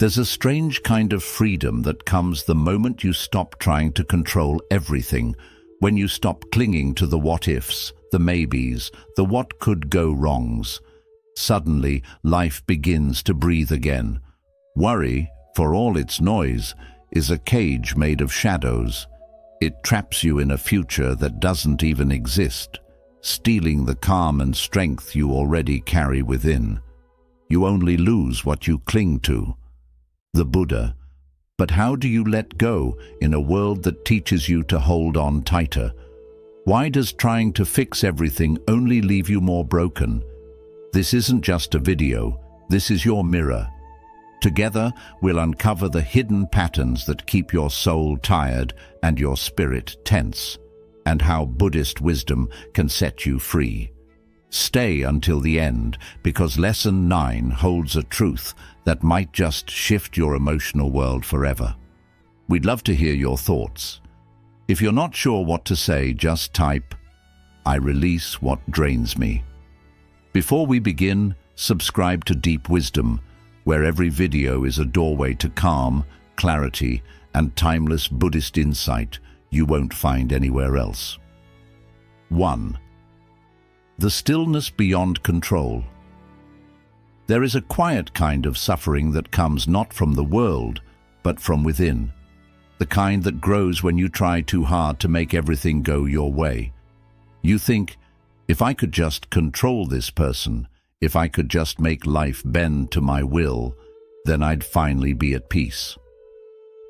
There's a strange kind of freedom that comes the moment you stop trying to control everything, when you stop clinging to the what-ifs, the maybes, the what could go wrongs. Suddenly, life begins to breathe again. Worry, for all its noise, is a cage made of shadows. It traps you in a future that doesn't even exist, stealing the calm and strength you already carry within. You only lose what you cling to. The Buddha. But how do you let go in a world that teaches you to hold on tighter? Why does trying to fix everything only leave you more broken? This isn't just a video, this is your mirror. Together, we'll uncover the hidden patterns that keep your soul tired and your spirit tense, and how Buddhist wisdom can set you free. Stay until the end, because Lesson 9 holds a truth that might just shift your emotional world forever. We'd love to hear your thoughts. If you're not sure what to say, just type, "I release what drains me." Before we begin, subscribe to Deep Wisdom, where every video is a doorway to calm, clarity, and timeless Buddhist insight you won't find anywhere else. 1. The stillness beyond control. There is a quiet kind of suffering that comes not from the world, but from within. The kind that grows when you try too hard to make everything go your way. You think, if I could just control this person, if I could just make life bend to my will, then I'd finally be at peace.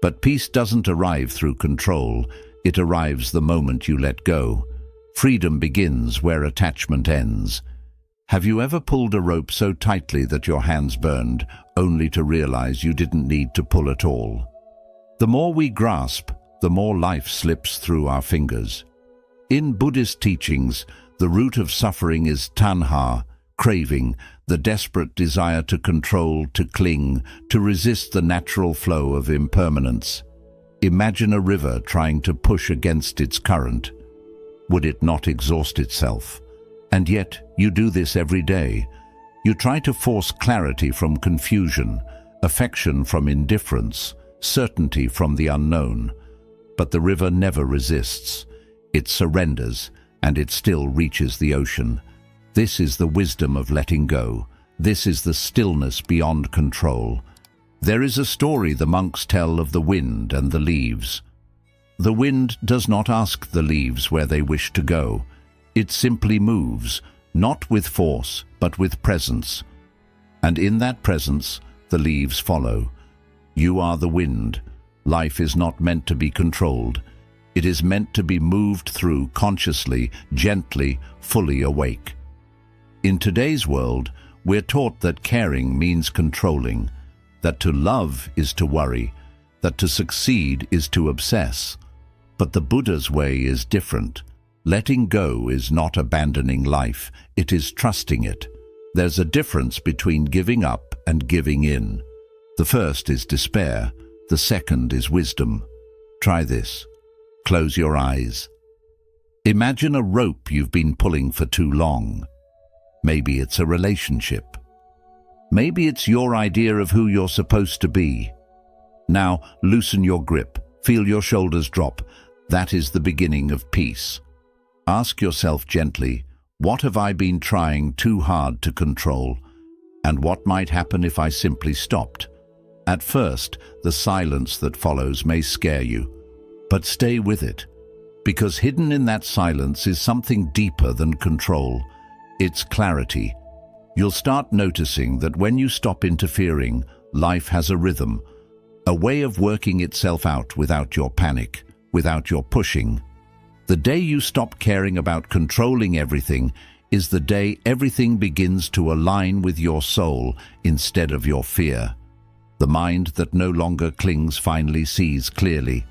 But peace doesn't arrive through control, it arrives the moment you let go. Freedom begins where attachment ends. Have you ever pulled a rope so tightly that your hands burned, only to realize you didn't need to pull at all? The more we grasp, the more life slips through our fingers. In Buddhist teachings, the root of suffering is tanha, craving, the desperate desire to control, to cling, to resist the natural flow of impermanence. Imagine a river trying to push against its current. Would it not exhaust itself? And yet, you do this every day. You try to force clarity from confusion, affection from indifference, certainty from the unknown. But the river never resists. It surrenders, and it still reaches the ocean. This is the wisdom of letting go. This is the stillness beyond control. There is a story the monks tell of the wind and the leaves. The wind does not ask the leaves where they wish to go. It simply moves, not with force, but with presence. And in that presence, the leaves follow. You are the wind. Life is not meant to be controlled. It is meant to be moved through consciously, gently, fully awake. In today's world, we're taught that caring means controlling, that to love is to worry, that to succeed is to obsess. But the Buddha's way is different. Letting go is not abandoning life, it is trusting it. There's a difference between giving up and giving in. The first is despair, the second is wisdom. Try this. Close your eyes. Imagine a rope you've been pulling for too long. Maybe it's a relationship. Maybe it's your idea of who you're supposed to be. Now, loosen your grip, feel your shoulders drop. That is the beginning of peace. Ask yourself gently, what have I been trying too hard to control? And what might happen if I simply stopped? At first, the silence that follows may scare you, but stay with it, because hidden in that silence is something deeper than control. It's clarity. You'll start noticing that when you stop interfering, life has a rhythm, a way of working itself out without your panic, without your pushing. The day you stop caring about controlling everything is the day everything begins to align with your soul instead of your fear. The mind that no longer clings finally sees clearly.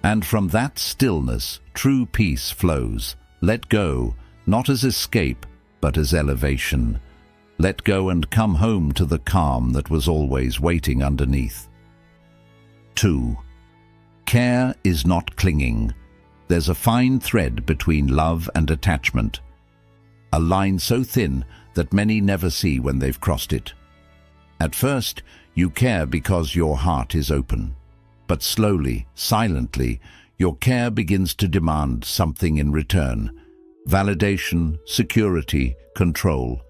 And from that stillness, true peace flows. Let go, not as escape, but as elevation. Let go and come home to the calm that was always waiting underneath. 2. Care is not clinging. There's a fine thread between love and attachment. A line so thin that many never see when they've crossed it. At first, you care because your heart is open. But slowly, silently, your care begins to demand something in return: validation, security, control.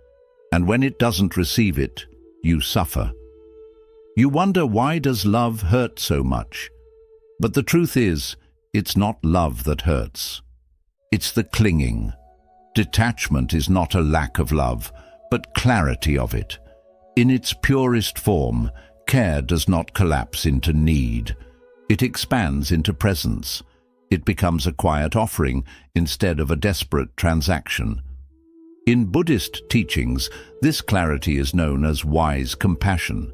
And when it doesn't receive it, you suffer. You wonder, why does love hurt so much? But the truth is, it's not love that hurts. It's the clinging. Detachment is not a lack of love, but clarity of it. In its purest form, care does not collapse into need. It expands into presence. It becomes a quiet offering instead of a desperate transaction. In Buddhist teachings, this clarity is known as wise compassion,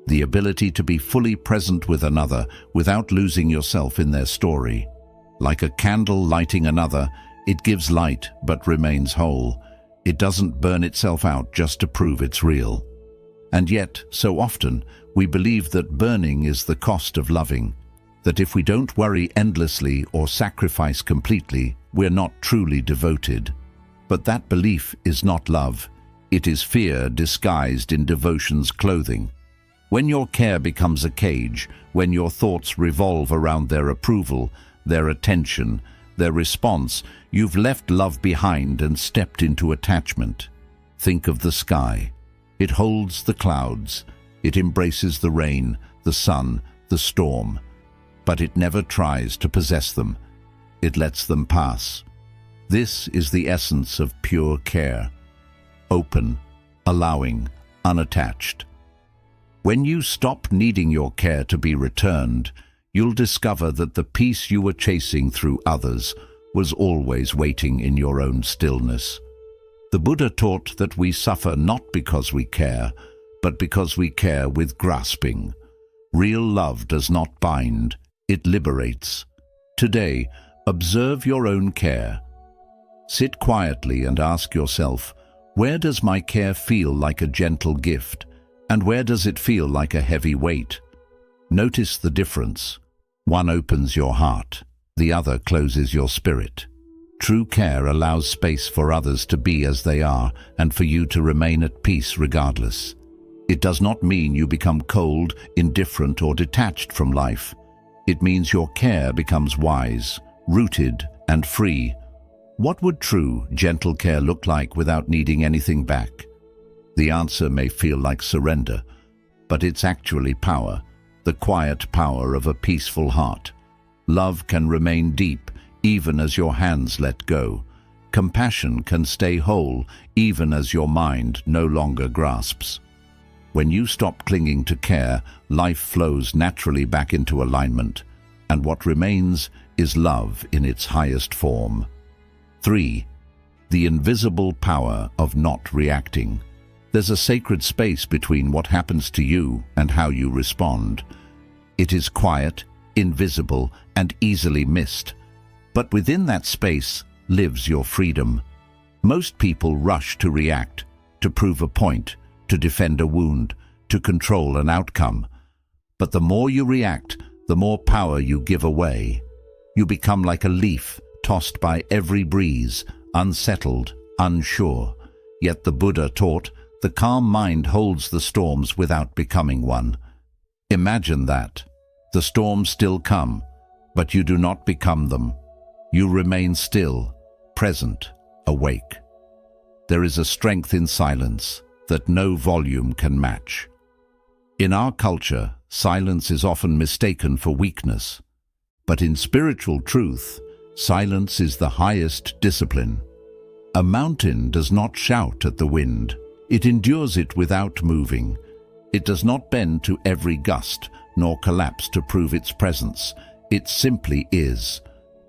the ability to be fully present with another without losing yourself in their story. Like a candle lighting another, it gives light but remains whole. It doesn't burn itself out just to prove it's real. And yet, so often, we believe that burning is the cost of loving, that if we don't worry endlessly or sacrifice completely, we're not truly devoted. But that belief is not love. It is fear disguised in devotion's clothing. When your care becomes a cage, when your thoughts revolve around their approval, their attention, their response, you've left love behind and stepped into attachment. Think of the sky. It holds the clouds. It embraces the rain, the sun, the storm. But it never tries to possess them. It lets them pass. This is the essence of pure care. Open, allowing, unattached. When you stop needing your care to be returned, you'll discover that the peace you were chasing through others was always waiting in your own stillness. The Buddha taught that we suffer not because we care, but because we care with grasping. Real love does not bind, it liberates. Today, observe your own care. Sit quietly and ask yourself, where does my care feel like a gentle gift, and where does it feel like a heavy weight? Notice the difference. One opens your heart, the other closes your spirit. True care allows space for others to be as they are and for you to remain at peace regardless. It does not mean you become cold, indifferent, or detached from life. It means your care becomes wise, rooted, and free. What would true, gentle care look like without needing anything back? The answer may feel like surrender, but it's actually power, the quiet power of a peaceful heart. Love can remain deep even as your hands let go. Compassion can stay whole even as your mind no longer grasps. When you stop clinging to care, life flows naturally back into alignment, and what remains is love in its highest form. 3. The invisible power of not reacting. There's a sacred space between what happens to you and how you respond. It is quiet, invisible, and easily missed. But within that space lives your freedom. Most people rush to react, to prove a point, to defend a wound, to control an outcome. But the more you react, the more power you give away. You become like a leaf tossed by every breeze, unsettled, unsure. Yet the Buddha taught, the calm mind holds the storms without becoming one. Imagine that. The storms still come, but you do not become them. You remain still, present, awake. There is a strength in silence that no volume can match. In our culture, silence is often mistaken for weakness. But in spiritual truth, silence is the highest discipline. A mountain does not shout at the wind. It endures it without moving. It does not bend to every gust, nor collapse to prove its presence. It simply is.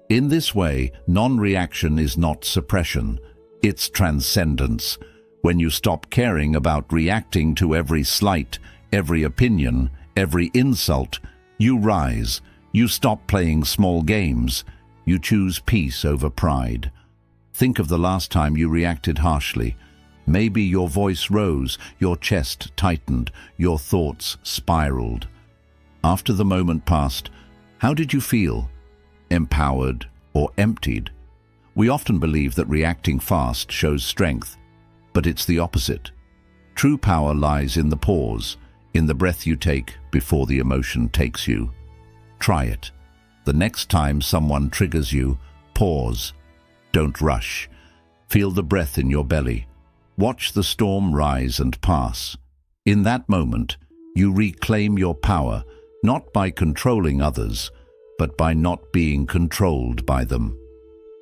In this way, non-reaction is not suppression. It's transcendence. When you stop caring about reacting to every slight, every opinion, every insult, you rise. You stop playing small games. You choose peace over pride. Think of the last time you reacted harshly. Maybe your voice rose, your chest tightened, your thoughts spiraled. After the moment passed, how did you feel? Empowered or emptied? We often believe that reacting fast shows strength, but it's the opposite. True power lies in the pause, in the breath you take before the emotion takes you. Try it. The next time someone triggers you, pause. Don't rush. Feel the breath in your belly. Watch the storm rise and pass. In that moment, you reclaim your power, not by controlling others, but by not being controlled by them.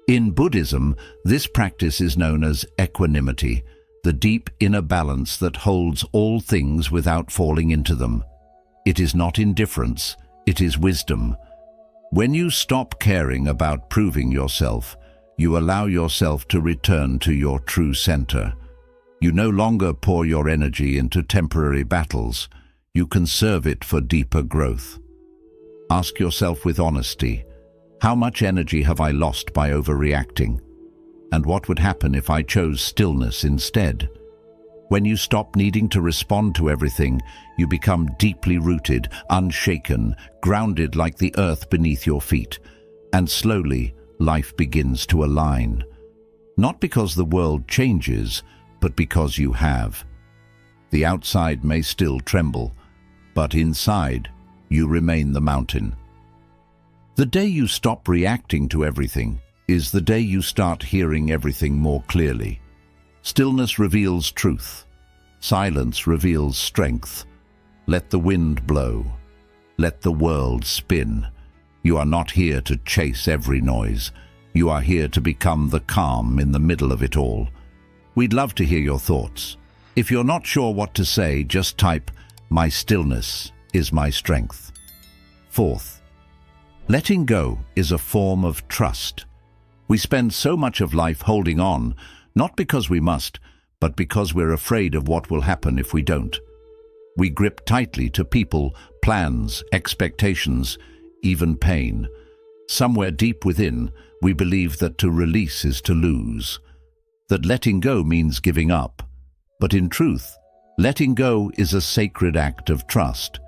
In Buddhism, this practice is known as equanimity, the deep inner balance that holds all things without falling into them. It is not indifference, it is wisdom. When you stop caring about proving yourself, you allow yourself to return to your true center. You no longer pour your energy into temporary battles. You conserve it for deeper growth. Ask yourself with honesty, how much energy have I lost by overreacting? And what would happen if I chose stillness instead? When you stop needing to respond to everything, you become deeply rooted, unshaken, grounded like the earth beneath your feet. And slowly, life begins to align. Not because the world changes, but because you have. The outside may still tremble, but inside, you remain the mountain. The day you stop reacting to everything is the day you start hearing everything more clearly. Stillness reveals truth. Silence reveals strength. Let the wind blow. Let the world spin. You are not here to chase every noise. You are here to become the calm in the middle of it all. We'd love to hear your thoughts. If you're not sure what to say, just type, "My stillness is my strength." Fourth, letting go is a form of trust. We spend so much of life holding on, not because we must, but because we're afraid of what will happen if we don't. We grip tightly to people, plans, expectations, even pain. Somewhere deep within, we believe that to release is to lose, that letting go means giving up. But in truth, letting go is a sacred act of trust.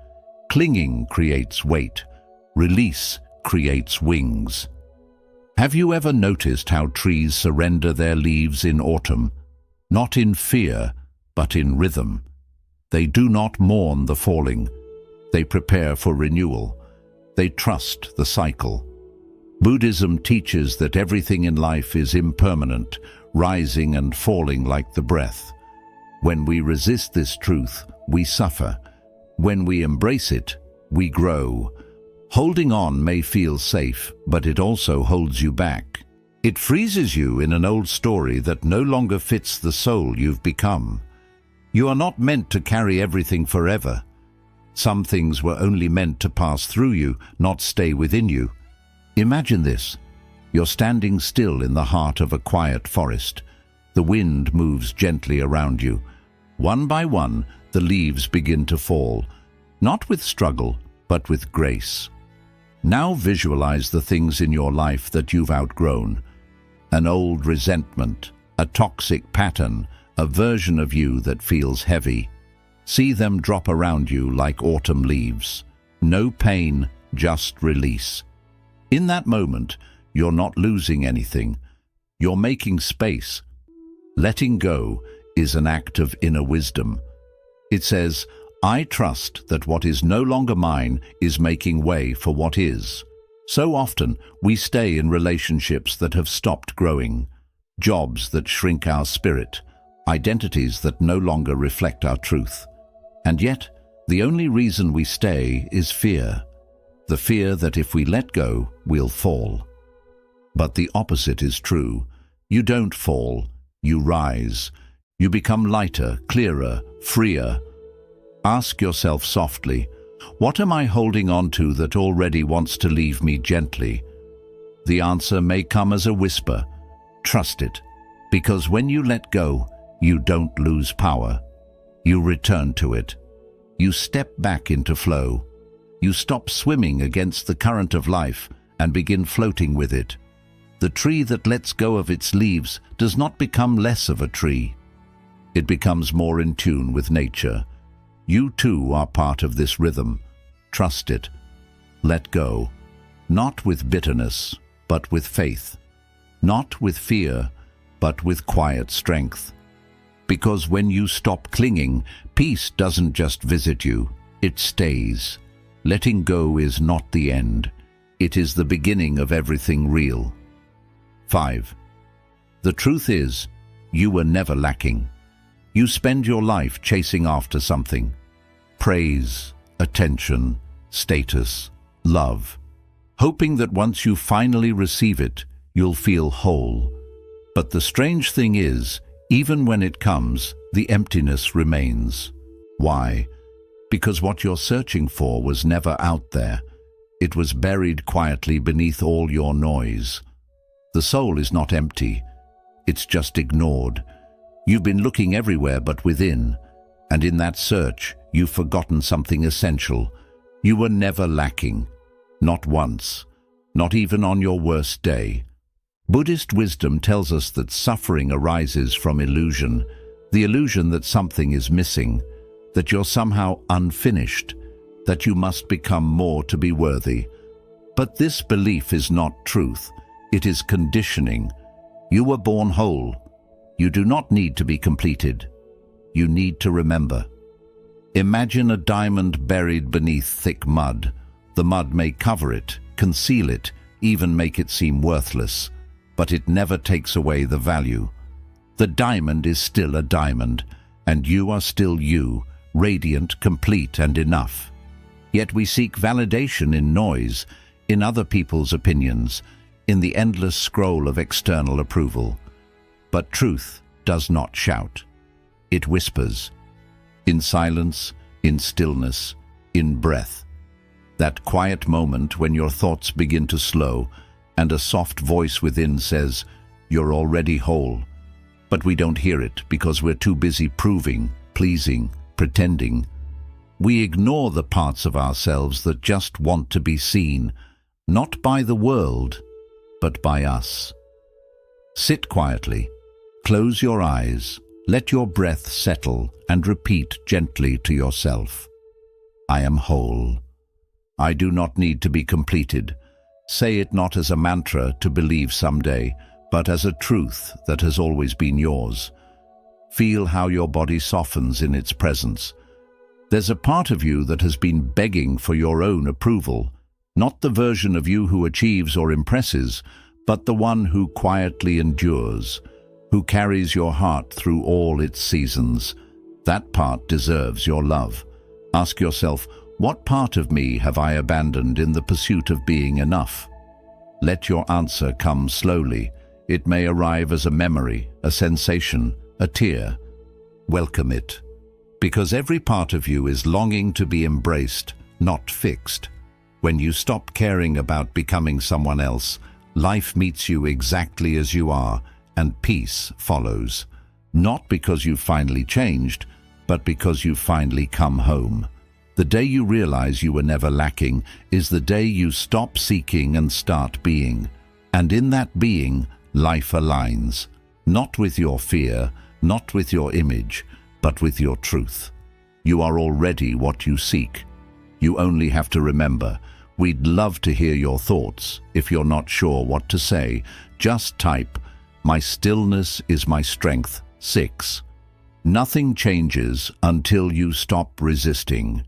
Clinging creates weight. Release creates wings. Have you ever noticed how trees surrender their leaves in autumn? Not in fear, but in rhythm. They do not mourn the falling. They prepare for renewal. They trust the cycle. Buddhism teaches that everything in life is impermanent, rising and falling like the breath. When we resist this truth, we suffer. When we embrace it, we grow. Holding on may feel safe, but it also holds you back. It freezes you in an old story that no longer fits the soul you've become. You are not meant to carry everything forever. Some things were only meant to pass through you, not stay within you. Imagine this. You're standing still in the heart of a quiet forest. The wind moves gently around you. One by one, the leaves begin to fall, not with struggle, but with grace. Now visualize the things in your life that you've outgrown. An old resentment, a toxic pattern, a version of you that feels heavy. See them drop around you like autumn leaves. No pain, just release. In that moment, you're not losing anything. You're making space. Letting go is an act of inner wisdom. It says, I trust that what is no longer mine is making way for what is. So often, we stay in relationships that have stopped growing, jobs that shrink our spirit, identities that no longer reflect our truth. And yet, the only reason we stay is fear. The fear that if we let go, we'll fall. But the opposite is true. You don't fall, you rise. You become lighter, clearer, freer. Ask yourself softly, what am I holding on to that already wants to leave me gently? The answer may come as a whisper. Trust it, because when you let go, you don't lose power. You return to it. You step back into flow. You stop swimming against the current of life and begin floating with it. The tree that lets go of its leaves does not become less of a tree. It becomes more in tune with nature. You too are part of this rhythm. Trust it. Let go. Not with bitterness, but with faith. Not with fear, but with quiet strength. Because when you stop clinging, peace doesn't just visit you, it stays. Letting go is not the end. It is the beginning of everything real. 5. The truth is, you were never lacking. You spend your life chasing after something. Praise, attention, status, love. Hoping that once you finally receive it, you'll feel whole. But the strange thing is, even when it comes, the emptiness remains. Why? Because what you're searching for was never out there. It was buried quietly beneath all your noise. The soul is not empty. It's just ignored. You've been looking everywhere but within, and in that search, you've forgotten something essential. You were never lacking. Not once. Not even on your worst day. Buddhist wisdom tells us that suffering arises from illusion, the illusion that something is missing, that you're somehow unfinished, that you must become more to be worthy. But this belief is not truth, it is conditioning. You were born whole. You do not need to be completed. You need to remember. Imagine a diamond buried beneath thick mud. The mud may cover it, conceal it, even make it seem worthless. But it never takes away the value. The diamond is still a diamond, and you are still you, radiant, complete, and enough. Yet we seek validation in noise, in other people's opinions, in the endless scroll of external approval. But truth does not shout. It whispers. In silence, in stillness, in breath. That quiet moment when your thoughts begin to slow, and a soft voice within says, "You're already whole." But we don't hear it because we're too busy proving, pleasing, pretending. We ignore the parts of ourselves that just want to be seen, not by the world, but by us. Sit quietly, close your eyes, let your breath settle, and repeat gently to yourself, "I am whole. I do not need to be completed." Say it not as a mantra to believe someday, but as a truth that has always been yours. Feel how your body softens in its presence. There's a part of you that has been begging for your own approval, not the version of you who achieves or impresses, but the one who quietly endures, who carries your heart through all its seasons. That part deserves your love. Ask yourself, what part of me have I abandoned in the pursuit of being enough? Let your answer come slowly. It may arrive as a memory, a sensation, a tear. Welcome it, because every part of you is longing to be embraced, not fixed. When you stop caring about becoming someone else, life meets you exactly as you are, and peace follows. Not because you've finally changed, but because you've finally come home. The day you realize you were never lacking is the day you stop seeking and start being. And in that being, life aligns. Not with your fear, not with your image, but with your truth. You are already what you seek. You only have to remember. We'd love to hear your thoughts. If you're not sure what to say, just type, "My stillness is my strength." 6. Nothing changes until you stop resisting.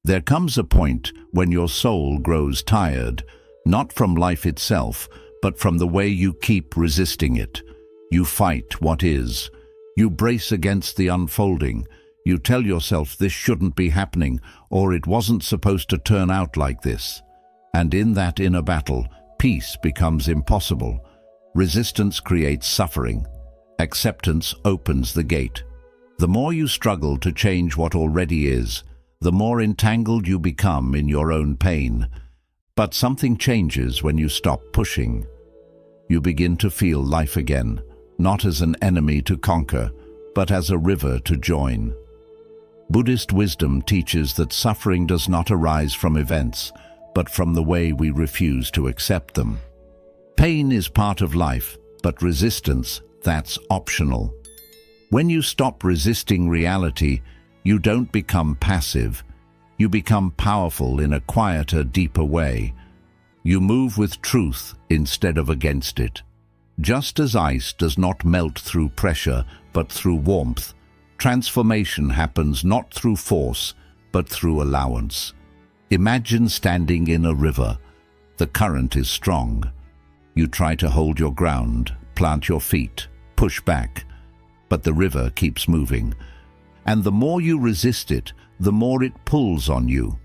There comes a point when your soul grows tired, not from life itself, but from the way you keep resisting it. You fight what is. You brace against the unfolding. You tell yourself this shouldn't be happening, or it wasn't supposed to turn out like this. And in that inner battle, peace becomes impossible. Resistance creates suffering. Acceptance opens the gate. The more you struggle to change what already is, the more entangled you become in your own pain. But something changes when you stop pushing. You begin to feel life again, not as an enemy to conquer, but as a river to join. Buddhist wisdom teaches that suffering does not arise from events, but from the way we refuse to accept them. Pain is part of life, but resistance, that's optional. When you stop resisting reality, you don't become passive. You become powerful in a quieter, deeper way. You move with truth instead of against it. Just as ice does not melt through pressure, but through warmth, Transformation happens not through force, but through allowance. Imagine standing in a river. The current is strong. You try to hold your ground, plant your feet, push back, but the river keeps moving. And the more you resist it, the more it pulls on you.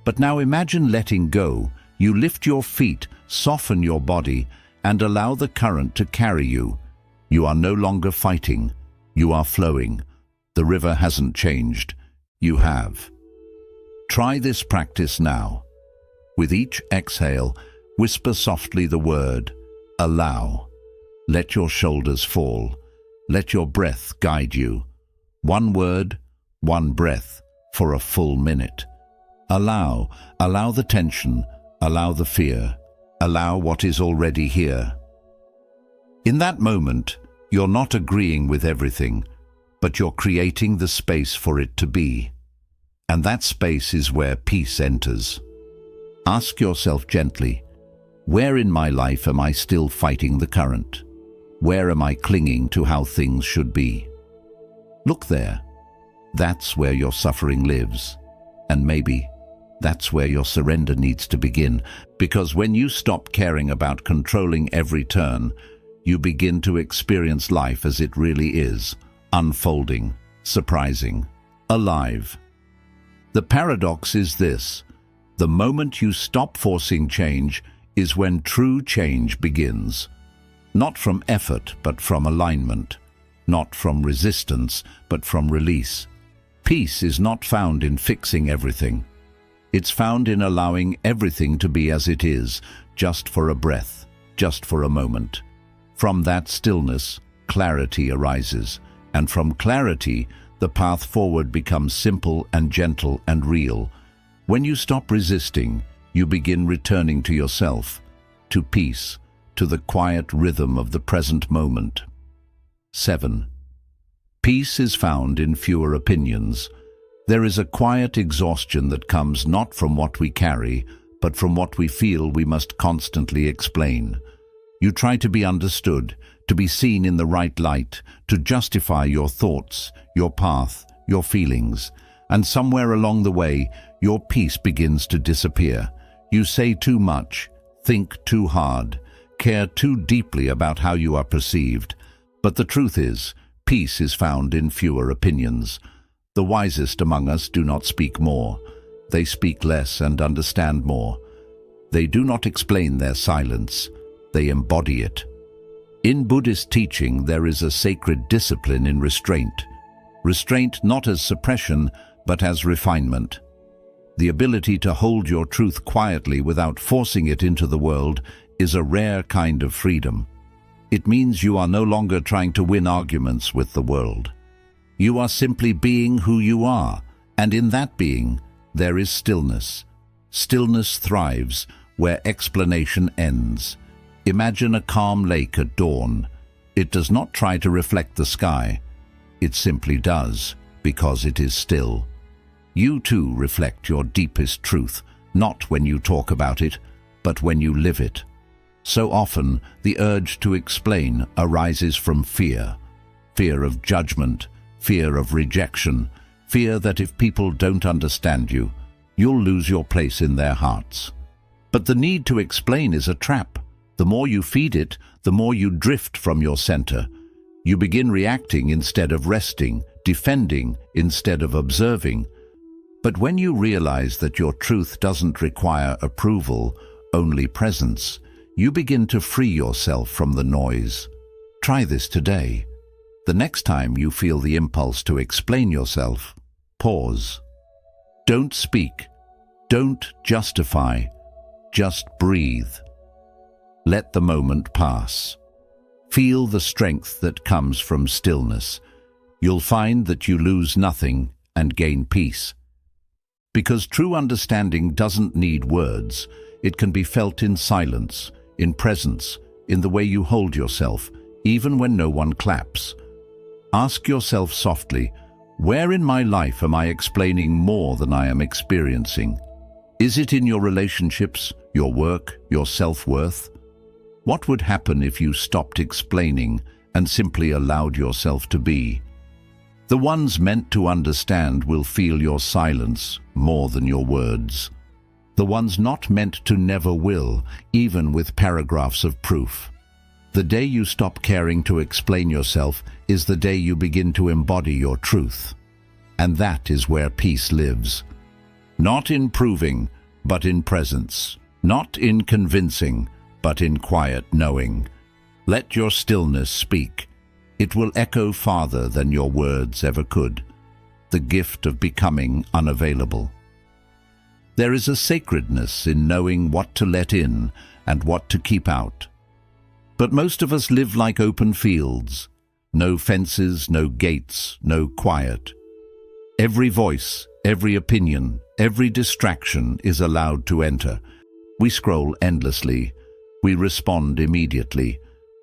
But now imagine letting go. You lift your feet, soften your body, and allow the current to carry you. You are no longer fighting. You are flowing. The river hasn't changed. You have. Try this practice now. With each exhale, whisper softly the word, allow. Let your shoulders fall. Let your breath guide you. One word, one breath, for a full minute. Allow the tension, allow the fear, allow what is already here. In that moment, you're not agreeing with everything, but you're creating the space for it to be. And that space is where peace enters. Ask yourself gently, where in my life am I still fighting the current? Where am I clinging to how things should be? Look there. That's where your suffering lives. And maybe that's where your surrender needs to begin, because when you stop caring about controlling every turn, you begin to experience life as it really is, unfolding, surprising, alive. The paradox is this: the moment you stop forcing change is when true change begins. Not from effort, but from alignment. Not from resistance, but from release. Peace is not found in fixing everything. It's found in allowing everything to be as it is, just for a breath, just for a moment. From that stillness, clarity arises, and from clarity, the path forward becomes simple and gentle and real. When you stop resisting, you begin returning to yourself, to peace, to the quiet rhythm of the present moment. 7. Peace is found in fewer opinions. There is a quiet exhaustion that comes not from what we carry, but from what we feel we must constantly explain. You try to be understood, to be seen in the right light, to justify your thoughts, your path, your feelings, and somewhere along the way, your peace begins to disappear. You say too much, think too hard, care too deeply about how you are perceived. But the truth is, peace is found in fewer opinions. The wisest among us do not speak more. They speak less and understand more. They do not explain their silence. They embody it. In Buddhist teaching, there is a sacred discipline in restraint. Restraint not as suppression, but as refinement. The ability to hold your truth quietly without forcing it into the world is a rare kind of freedom. It means you are no longer trying to win arguments with the world. You are simply being who you are, and in that being, there is stillness. Stillness thrives where explanation ends. Imagine a calm lake at dawn. It does not try to reflect the sky. It simply does, because it is still. You too reflect your deepest truth, not when you talk about it, but when you live it. So often, the urge to explain arises from fear. Fear of judgment, fear of rejection, fear that if people don't understand you, you'll lose your place in their hearts. But the need to explain is a trap. The more you feed it, the more you drift from your center. You begin reacting instead of resting, defending instead of observing. But when you realize that your truth doesn't require approval, only presence, you begin to free yourself from the noise. Try this today. The next time you feel the impulse to explain yourself, pause. Don't speak. Don't justify. Just breathe. Let the moment pass. Feel the strength that comes from stillness. You'll find that you lose nothing and gain peace. Because true understanding doesn't need words. It can be felt in silence, in presence, in the way you hold yourself, even when no one claps. Ask yourself softly, where in my life am I explaining more than I am experiencing? Is it in your relationships, your work, your self-worth? What would happen if you stopped explaining and simply allowed yourself to be? The ones meant to understand will feel your silence more than your words. The ones not meant to never will, even with paragraphs of proof. The day you stop caring to explain yourself is the day you begin to embody your truth. And that is where peace lives. Not in proving, but in presence. Not in convincing, but in quiet knowing. Let your stillness speak. It will echo farther than your words ever could. The gift of becoming unavailable. There is a sacredness in knowing what to let in and what to keep out. But most of us live like open fields. No fences, no gates, no quiet. Every voice, every opinion, every distraction is allowed to enter. We scroll endlessly. We respond immediately.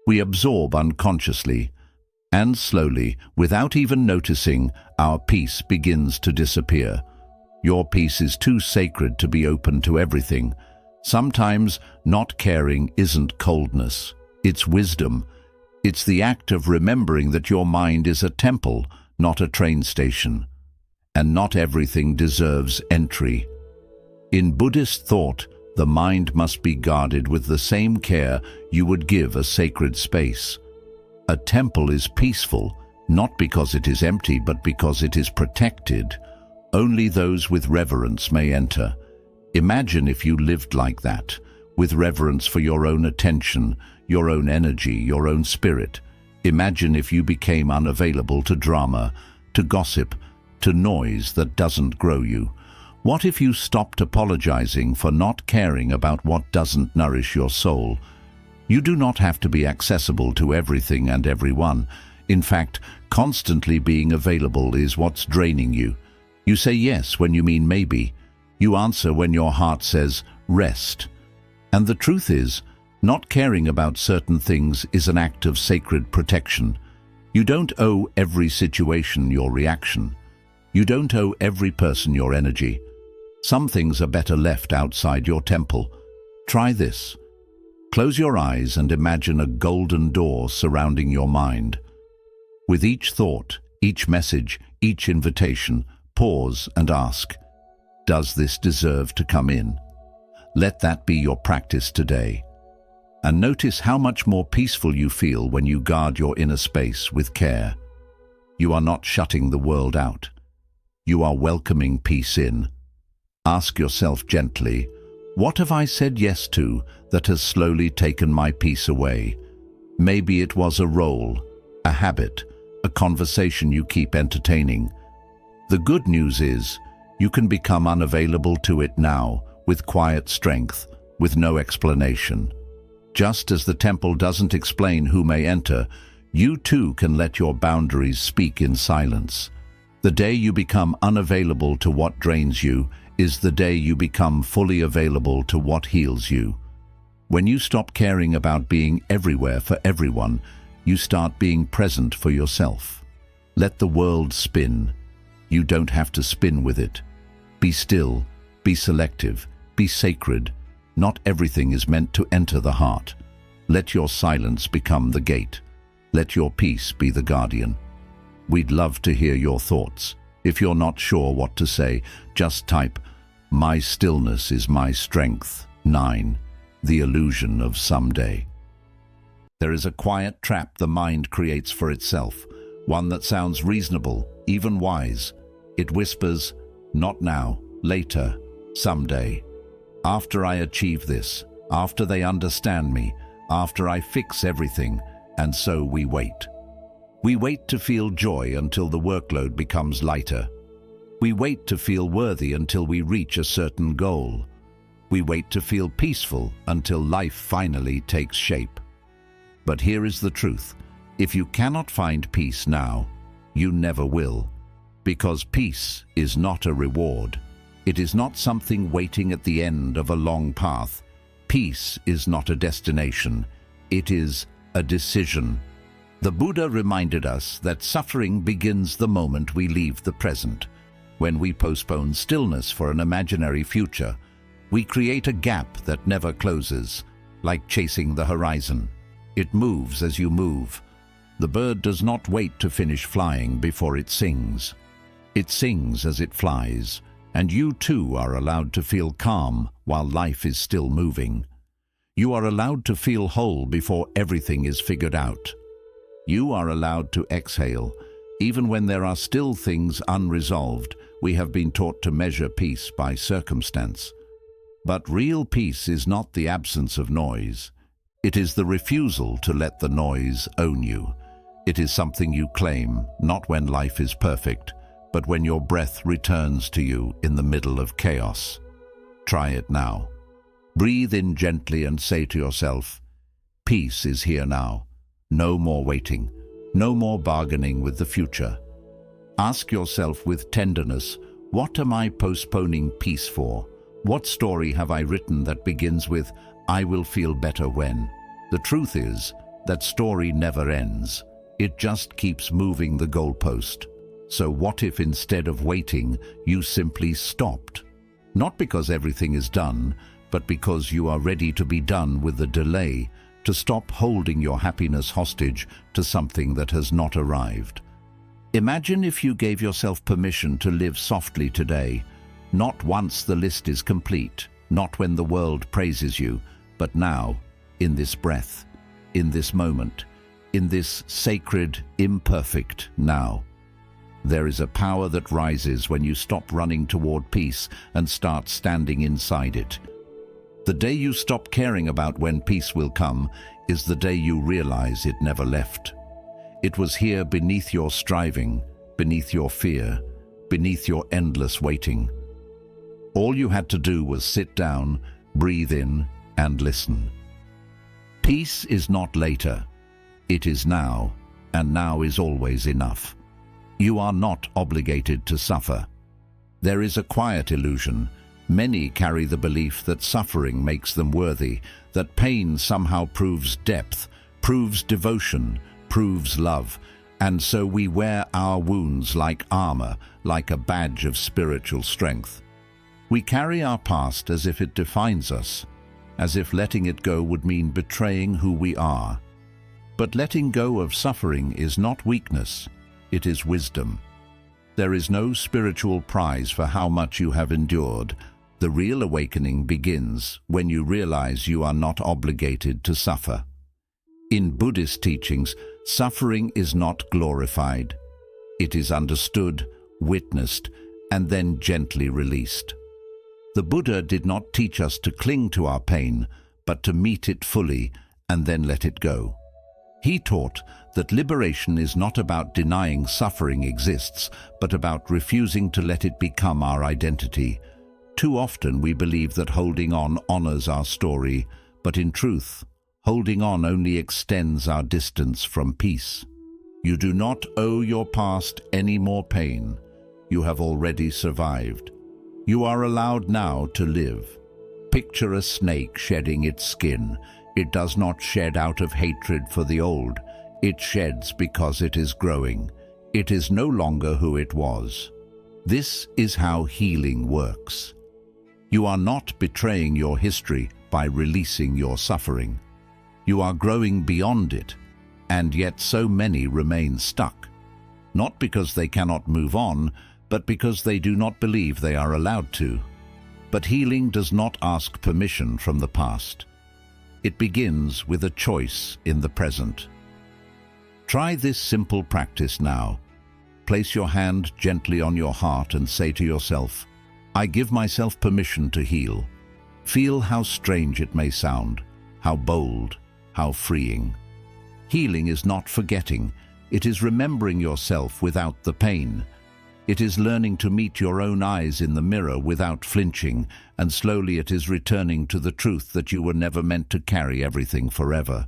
We absorb unconsciously. And slowly, without even noticing, our peace begins to disappear. Your peace is too sacred to be open to everything. Sometimes not caring isn't coldness. It's wisdom. It's the act of remembering that your mind is a temple, not a train station. And not everything deserves entry. In Buddhist thought, the mind must be guarded with the same care you would give a sacred space. A temple is peaceful, not because it is empty, but because it is protected. Only those with reverence may enter. Imagine if you lived like that, with reverence for your own attention, your own energy, your own spirit. Imagine if you became unavailable to drama, to gossip, to noise that doesn't grow you. What if you stopped apologizing for not caring about what doesn't nourish your soul? You do not have to be accessible to everything and everyone. In fact, constantly being available is what's draining you. You say yes when you mean maybe. You answer when your heart says rest. And the truth is, not caring about certain things is an act of sacred protection. You don't owe every situation your reaction. You don't owe every person your energy. Some things are better left outside your temple. Try this. Close your eyes and imagine a golden door surrounding your mind. With each thought, each message, each invitation, pause and ask, does this deserve to come in? Let that be your practice today. And notice how much more peaceful you feel when you guard your inner space with care. You are not shutting the world out. You are welcoming peace in. Ask yourself gently, what have I said yes to that has slowly taken my peace away? Maybe it was a role, a habit, a conversation you keep entertaining. The good news is, you can become unavailable to it now, with quiet strength, with no explanation. Just as the temple doesn't explain who may enter, you too can let your boundaries speak in silence. The day you become unavailable to what drains you is the day you become fully available to what heals you. When you stop caring about being everywhere for everyone, you start being present for yourself. Let the world spin. You don't have to spin with it. Be still, be selective, be sacred. Not everything is meant to enter the heart. Let your silence become the gate. Let your peace be the guardian. We'd love to hear your thoughts. If you're not sure what to say, just type, "My stillness is my strength." 9. The illusion of someday. There is a quiet trap the mind creates for itself, one that sounds reasonable, even wise. It whispers, not now, later, someday. After I achieve this, after they understand me, after I fix everything, and so we wait. We wait to feel joy until the workload becomes lighter. We wait to feel worthy until we reach a certain goal. We wait to feel peaceful until life finally takes shape. But here is the truth. If you cannot find peace now, you never will. Because peace is not a reward. It is not something waiting at the end of a long path. Peace is not a destination. It is a decision. The Buddha reminded us that suffering begins the moment we leave the present. When we postpone stillness for an imaginary future, we create a gap that never closes, like chasing the horizon. It moves as you move. The bird does not wait to finish flying before it sings. It sings as it flies, and you too are allowed to feel calm while life is still moving. You are allowed to feel whole before everything is figured out. You are allowed to exhale. Even when there are still things unresolved, we have been taught to measure peace by circumstance. But real peace is not the absence of noise. It is the refusal to let the noise own you. It is something you claim, not when life is perfect, but when your breath returns to you in the middle of chaos. Try it now. Breathe in gently and say to yourself, peace is here now. No more waiting. No more bargaining with the future. Ask yourself with tenderness, what am I postponing peace for? What story have I written that begins with, I will feel better when? The truth is, that story never ends. It just keeps moving the goalpost. So what if instead of waiting, you simply stopped? Not because everything is done, but because you are ready to be done with the delay, to stop holding your happiness hostage to something that has not arrived. Imagine if you gave yourself permission to live softly today, not once the list is complete, not when the world praises you, but now, in this breath, in this moment, in this sacred, imperfect now. There is a power that rises when you stop running toward peace and start standing inside it. The day you stop caring about when peace will come is the day you realize it never left. It was here beneath your striving, beneath your fear, beneath your endless waiting. All you had to do was sit down, breathe in, and listen. Peace is not later. It is now, and now is always enough. You are not obligated to suffer. There is a quiet illusion. Many carry the belief that suffering makes them worthy, that pain somehow proves depth, proves devotion, proves love, and so we wear our wounds like armor, like a badge of spiritual strength. We carry our past as if it defines us, as if letting it go would mean betraying who we are. But letting go of suffering is not weakness, it is wisdom. There is no spiritual prize for how much you have endured. The real awakening begins when you realize you are not obligated to suffer. In Buddhist teachings, suffering is not glorified. It is understood, witnessed, and then gently released. The Buddha did not teach us to cling to our pain, but to meet it fully and then let it go. He taught that liberation is not about denying suffering exists, but about refusing to let it become our identity. Too often we believe that holding on honors our story, but in truth, holding on only extends our distance from peace. You do not owe your past any more pain. You have already survived. You are allowed now to live. Picture a snake shedding its skin. It does not shed out of hatred for the old. It sheds because it is growing. It is no longer who it was. This is how healing works. You are not betraying your history by releasing your suffering. You are growing beyond it, and yet so many remain stuck. Not because they cannot move on, but because they do not believe they are allowed to. But healing does not ask permission from the past. It begins with a choice in the present. Try this simple practice now. Place your hand gently on your heart and say to yourself, I give myself permission to heal. Feel how strange it may sound, how bold, how freeing. Healing is not forgetting. It is remembering yourself without the pain. It is learning to meet your own eyes in the mirror without flinching, and slowly it is returning to the truth that you were never meant to carry everything forever.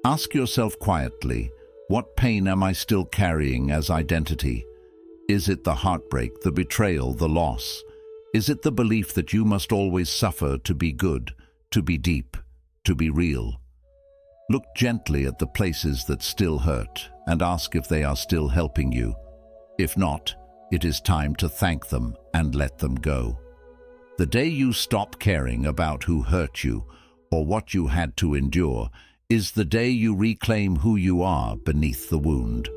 Ask yourself quietly, what pain am I still carrying as identity? Is it the heartbreak, the betrayal, the loss? Is it the belief that you must always suffer to be good, to be deep, to be real? Look gently at the places that still hurt and ask if they are still helping you. If not, it is time to thank them and let them go. The day you stop caring about who hurt you or what you had to endure is the day you reclaim who you are beneath the wound.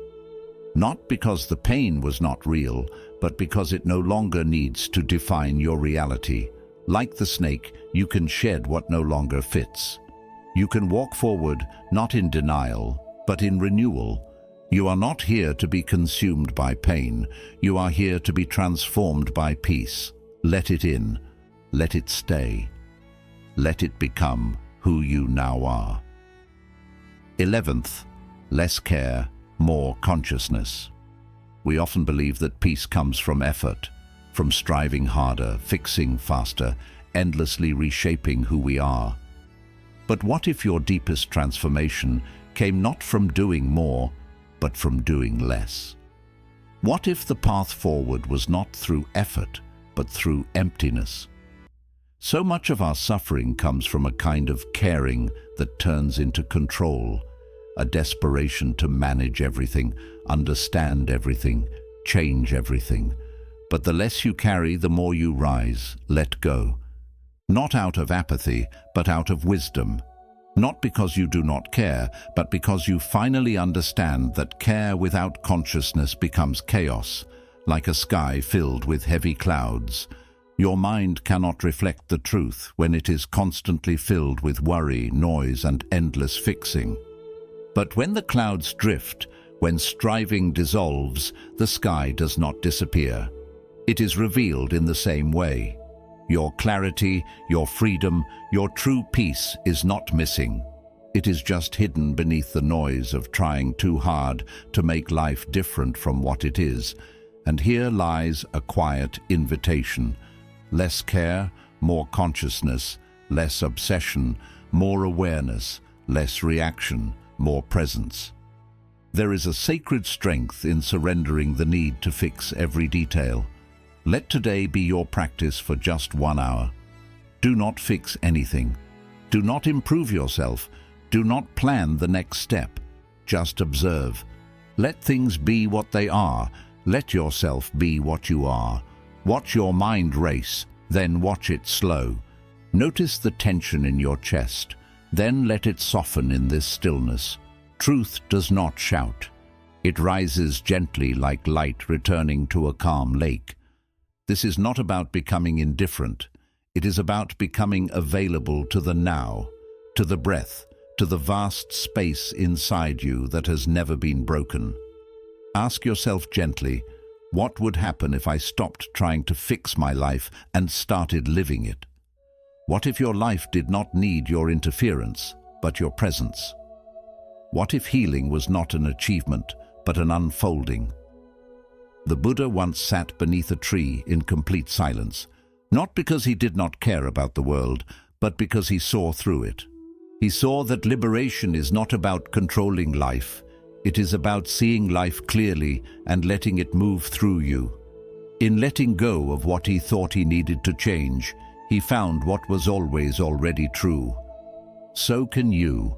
Not because the pain was not real, but because it no longer needs to define your reality. Like the snake, you can shed what no longer fits. You can walk forward, not in denial, but in renewal. You are not here to be consumed by pain. You are here to be transformed by peace. Let it in. Let it stay. Let it become who you now are. 11th, less care, more consciousness. We often believe that peace comes from effort, from striving harder, fixing faster, endlessly reshaping who we are. But what if your deepest transformation came not from doing more, but from doing less? What if the path forward was not through effort, but through emptiness? So much of our suffering comes from a kind of caring that turns into control, a desperation to manage everything, understand everything, change everything. But the less you carry, the more you rise. Let go. Not out of apathy, but out of wisdom. Not because you do not care, but because you finally understand that care without consciousness becomes chaos, like a sky filled with heavy clouds. Your mind cannot reflect the truth when it is constantly filled with worry, noise, and endless fixing. But when the clouds drift, when striving dissolves, the sky does not disappear. It is revealed in the same way. Your clarity, your freedom, your true peace is not missing. It is just hidden beneath the noise of trying too hard to make life different from what it is. And here lies a quiet invitation. Less care, more consciousness, less obsession, more awareness, less reaction, more presence. There is a sacred strength in surrendering the need to fix every detail. Let today be your practice for just 1 hour. Do not fix anything. Do not improve yourself. Do not plan the next step. Just observe. Let things be what they are. Let yourself be what you are. Watch your mind race, then watch it slow. Notice the tension in your chest, then let it soften in this stillness. Truth does not shout. It rises gently like light returning to a calm lake. This is not about becoming indifferent. It is about becoming available to the now, to the breath, to the vast space inside you that has never been broken. Ask yourself gently, what would happen if I stopped trying to fix my life and started living it? What if your life did not need your interference, but your presence? What if healing was not an achievement, but an unfolding? The Buddha once sat beneath a tree in complete silence, not because he did not care about the world, but because he saw through it. He saw that liberation is not about controlling life. It is about seeing life clearly and letting it move through you. In letting go of what he thought he needed to change, he found what was always already true. So can you.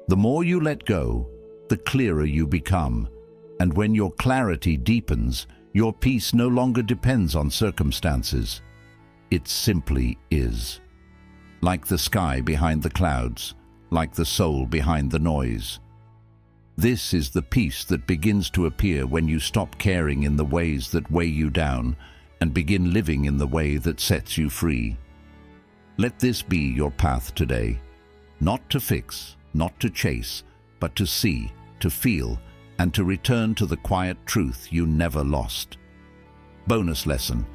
The more you let go, the clearer you become. And when your clarity deepens, your peace no longer depends on circumstances. It simply is. Like the sky behind the clouds, like the soul behind the noise. This is the peace that begins to appear when you stop caring in the ways that weigh you down and begin living in the way that sets you free. Let this be your path today. Not to fix, not to chase, but to see, to feel, and to return to the quiet truth you never lost. Bonus lesson: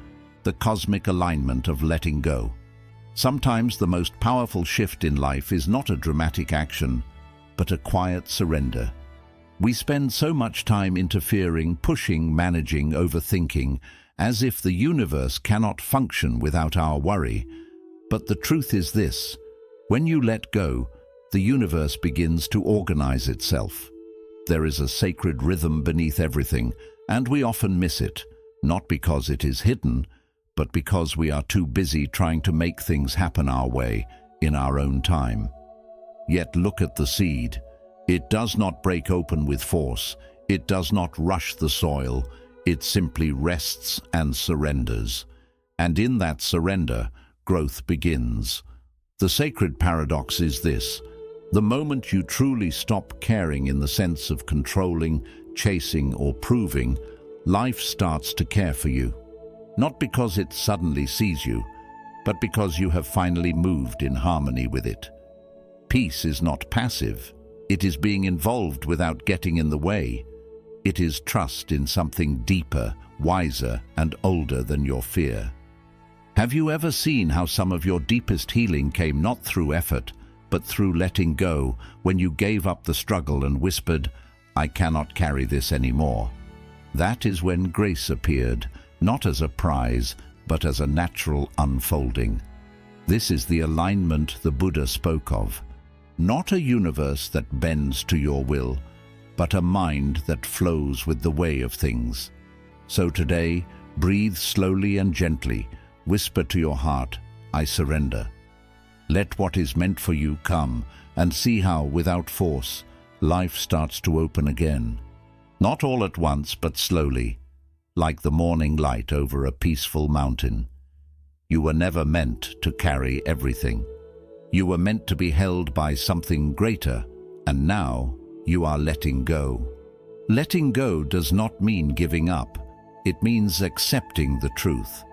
the cosmic alignment of letting go. Sometimes the most powerful shift in life is not a dramatic action, but a quiet surrender. We spend so much time interfering, pushing, managing, overthinking, as if the universe cannot function without our worry. But the truth is this: when you let go, the universe begins to organize itself. There is a sacred rhythm beneath everything, and we often miss it, not because it is hidden, but because we are too busy trying to make things happen our way, in our own time. Yet look at the seed. It does not break open with force. It does not rush the soil. It simply rests and surrenders. And in that surrender, growth begins. The sacred paradox is this: The moment you truly stop caring in the sense of controlling, chasing, or proving, life starts to care for you. Not because it suddenly sees you, but because you have finally moved in harmony with it. Peace is not passive. It is being involved without getting in the way. It is trust in something deeper, wiser, and older than your fear. Have you ever seen how some of your deepest healing came not through effort, but through letting go, when you gave up the struggle and whispered, "I cannot carry this anymore"? That is when grace appeared, not as a prize, but as a natural unfolding. This is the alignment the Buddha spoke of. Not a universe that bends to your will, but a mind that flows with the way of things. So today, breathe slowly and gently, whisper to your heart, "I surrender." Let what is meant for you come, and see how, without force, life starts to open again. Not all at once, but slowly, like the morning light over a peaceful mountain. You were never meant to carry everything. You were meant to be held by something greater, and now you are letting go. Letting go does not mean giving up. It means accepting the truth.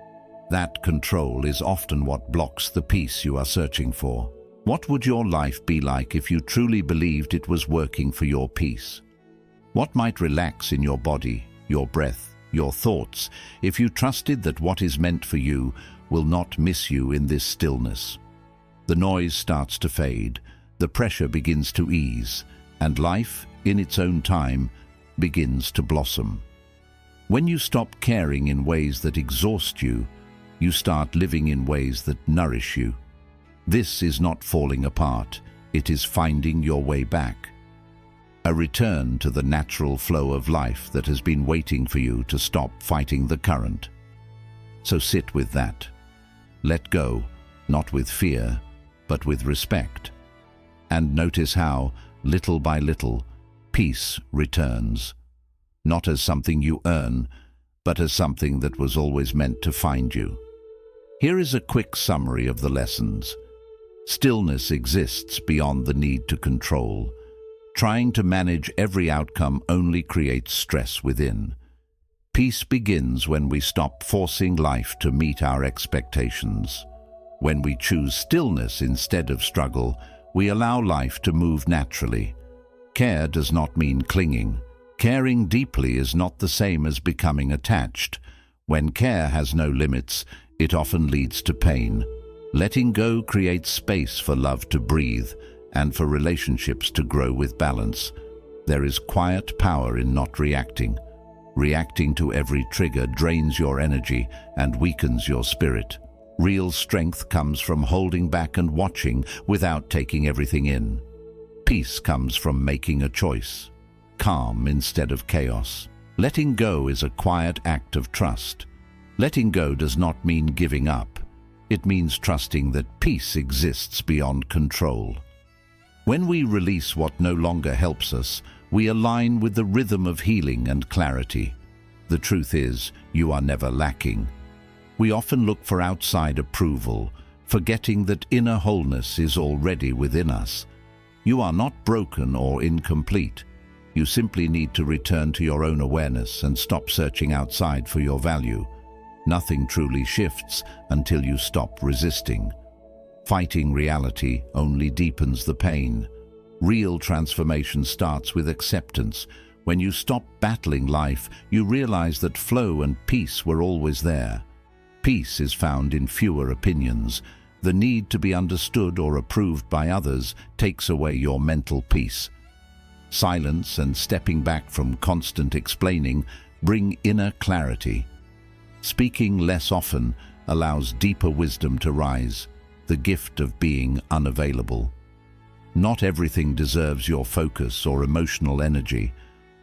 That control is often what blocks the peace you are searching for. What would your life be like if you truly believed it was working for your peace? What might relax in your body, your breath, your thoughts, if you trusted that what is meant for you will not miss you in this stillness? The noise starts to fade, the pressure begins to ease, and life, in its own time, begins to blossom. When you stop caring in ways that exhaust you, you start living in ways that nourish you. This is not falling apart, it is finding your way back. A return to the natural flow of life that has been waiting for you to stop fighting the current. So sit with that. Let go, not with fear, but with respect. And notice how, little by little, peace returns. Not as something you earn, but as something that was always meant to find you. Here is a quick summary of the lessons. Stillness exists beyond the need to control. Trying to manage every outcome only creates stress within. Peace begins when we stop forcing life to meet our expectations. When we choose stillness instead of struggle, we allow life to move naturally. Care does not mean clinging. Caring deeply is not the same as becoming attached. When care has no limits, it often leads to pain. Letting go creates space for love to breathe and for relationships to grow with balance. There is quiet power in not reacting. Reacting to every trigger drains your energy and weakens your spirit. Real strength comes from holding back and watching without taking everything in. Peace comes from making a choice. Calm instead of chaos. Letting go is a quiet act of trust. Letting go does not mean giving up. It means trusting that peace exists beyond control. When we release what no longer helps us, we align with the rhythm of healing and clarity. The truth is, you are never lacking. We often look for outside approval, forgetting that inner wholeness is already within us. You are not broken or incomplete. You simply need to return to your own awareness and stop searching outside for your value. Nothing truly shifts until you stop resisting. Fighting reality only deepens the pain. Real transformation starts with acceptance. When you stop battling life, you realize that flow and peace were always there. Peace is found in fewer opinions. The need to be understood or approved by others takes away your mental peace. Silence and stepping back from constant explaining bring inner clarity. Speaking less often allows deeper wisdom to rise, the gift of being unavailable. Not everything deserves your focus or emotional energy.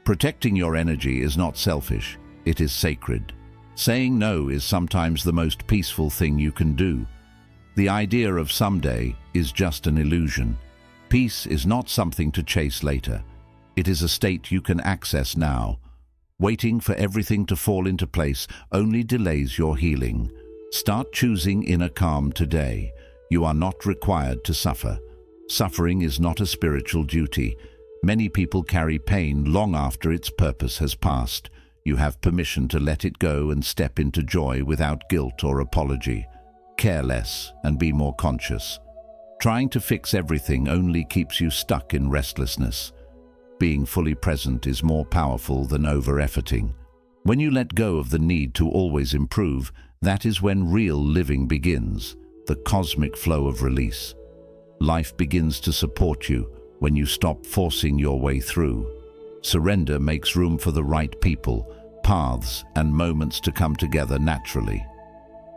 Protecting your energy is not selfish, it is sacred. Saying no is sometimes the most peaceful thing you can do. The idea of someday is just an illusion. Peace is not something to chase later. It is a state you can access now. Waiting for everything to fall into place only delays your healing. Start choosing inner calm today. You are not required to suffer. Suffering is not a spiritual duty. Many people carry pain long after its purpose has passed. You have permission to let it go and step into joy without guilt or apology. Care less and be more conscious. Trying to fix everything only keeps you stuck in restlessness. Being fully present is more powerful than over-efforting. When you let go of the need to always improve, that is when real living begins, the cosmic flow of release. Life begins to support you when you stop forcing your way through. Surrender makes room for the right people, paths, and moments to come together naturally.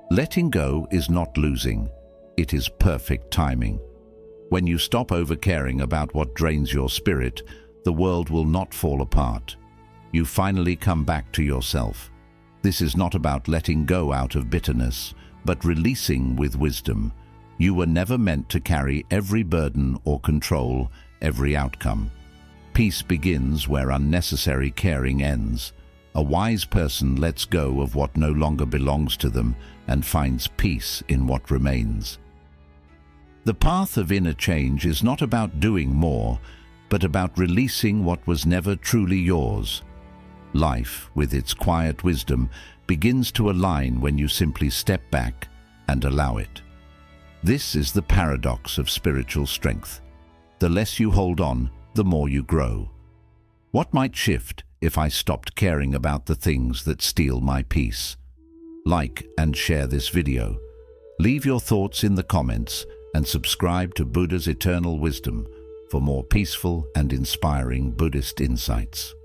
Letting go is not losing. It is perfect timing. When you stop over-caring about what drains your spirit, the world will not fall apart. You finally come back to yourself. This is not about letting go out of bitterness, but releasing with wisdom. You were never meant to carry every burden or control every outcome. Peace begins where unnecessary caring ends. A wise person lets go of what no longer belongs to them and finds peace in what remains. The path of inner change is not about doing more, but about releasing what was never truly yours. Life, with its quiet wisdom, begins to align when you simply step back and allow it. This is the paradox of spiritual strength. The less you hold on, the more you grow. What might shift if I stopped caring about the things that steal my peace? Like and share this video. Leave your thoughts in the comments and subscribe to Buddha's Eternal Wisdom for more peaceful and inspiring Buddhist insights.